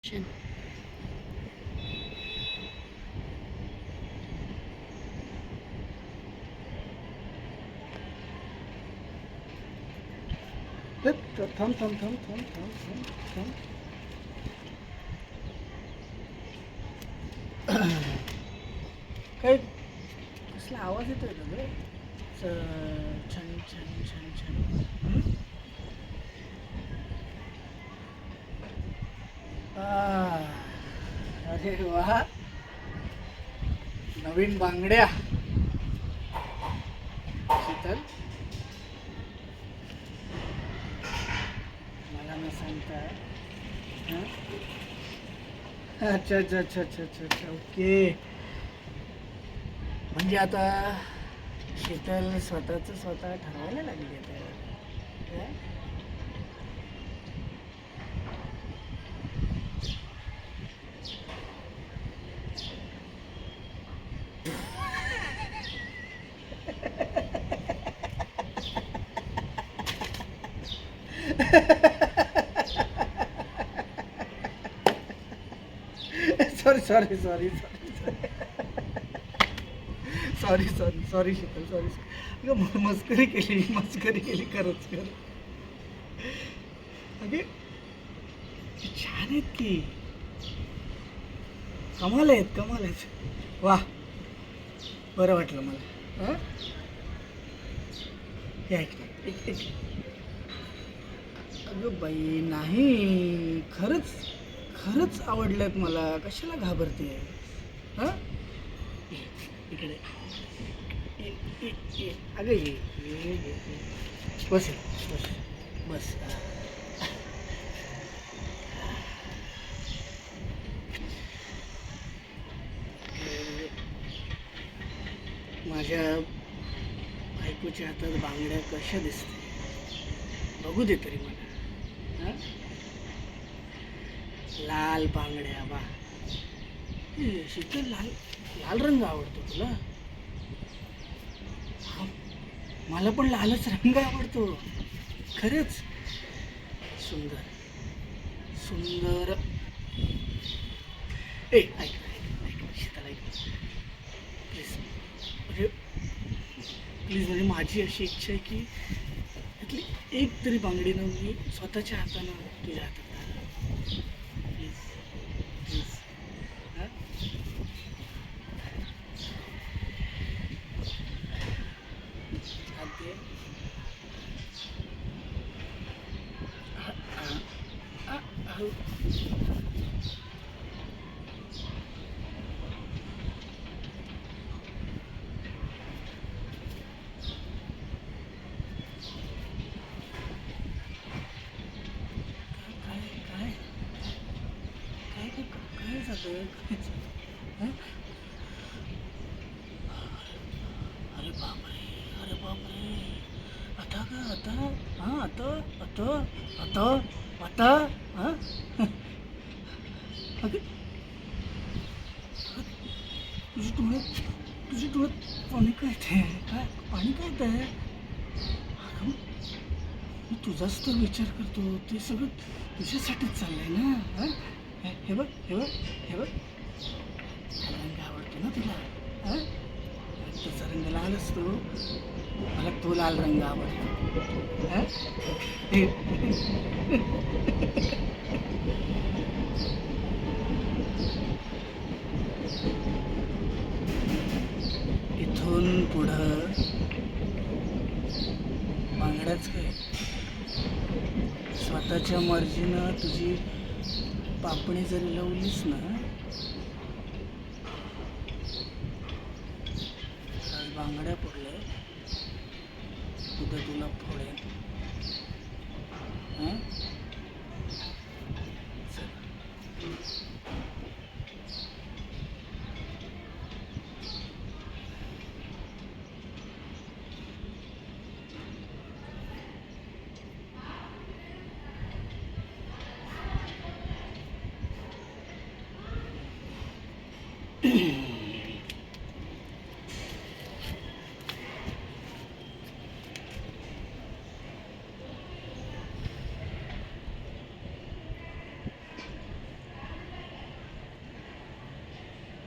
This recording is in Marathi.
Schön. थांब थांब थांब थांब थांब थांब थांब. काय कसला आवाज येतोय का ग? छन छन छन छन. अरे वा, नवीन बांगड्या. शीतल, मला न सांगता. हं? अच्छा अच्छा अच्छा अच्छा अच्छा अच्छा, ओके. म्हणजे आता शीतल स्वतः ठरवायला लागली आता. हं? Sorry sorry sorry sorry sorry sorry Sheetal, sorry. अगं मस्करी केली खरंच खरं. अगे छान आहेत की, कमाल आहेत. वा, बरं वाटलं मला. हां, हे ऐक ना, एक अगं बाई नाही, खरंच आवडल्यात मला. कशाला घाबरते? हां, इकडे ये. अगं ये. बस बस बस. माझ्या बायकोच्या हातात बांगड्या कशा दिसते बघू दे तरी मला. हां, लाल बांगड्या. बा, शीतल, लाल लाल रंग आवडतो तुला? हा, मला पण लालच रंग आवडतो. खरंच सुंदर सुंदर. ऐक शीतल, ऐक प्लीज. म्हणजे माझी अशी इच्छा आहे की त्यातली एक तरी बांगडी ना मी स्वतःच्या हातानं तुझ्या हातात घालावं. Please please. हां, हात दे. हां, हां, हळू. काय काय काय काय काय झालं? हां, अरे बापरे. आता का आता? हां, आता. हां, अगं तुझे डोळ्यात पाणी काय येते? काय पाणी काय येत आहे? अगं, मी तुझाच तर विचार करतो. ते सगळं तुझ्यासाठीच चाललंय ना. हां, हे बघ. हा रंग आवडतो ना तुला? हां, रक्ताचा रंग लाल असतो. मला तो लाल रंग आवडतो. हां, हे इथून पुढं बांगड्याच काय, स्वतःच्या मर्जीनं तुझी पापणी जरी लावलीस ना, आज बांगड्या पडल्या, उद्या तुला फोडेन. हां, चल.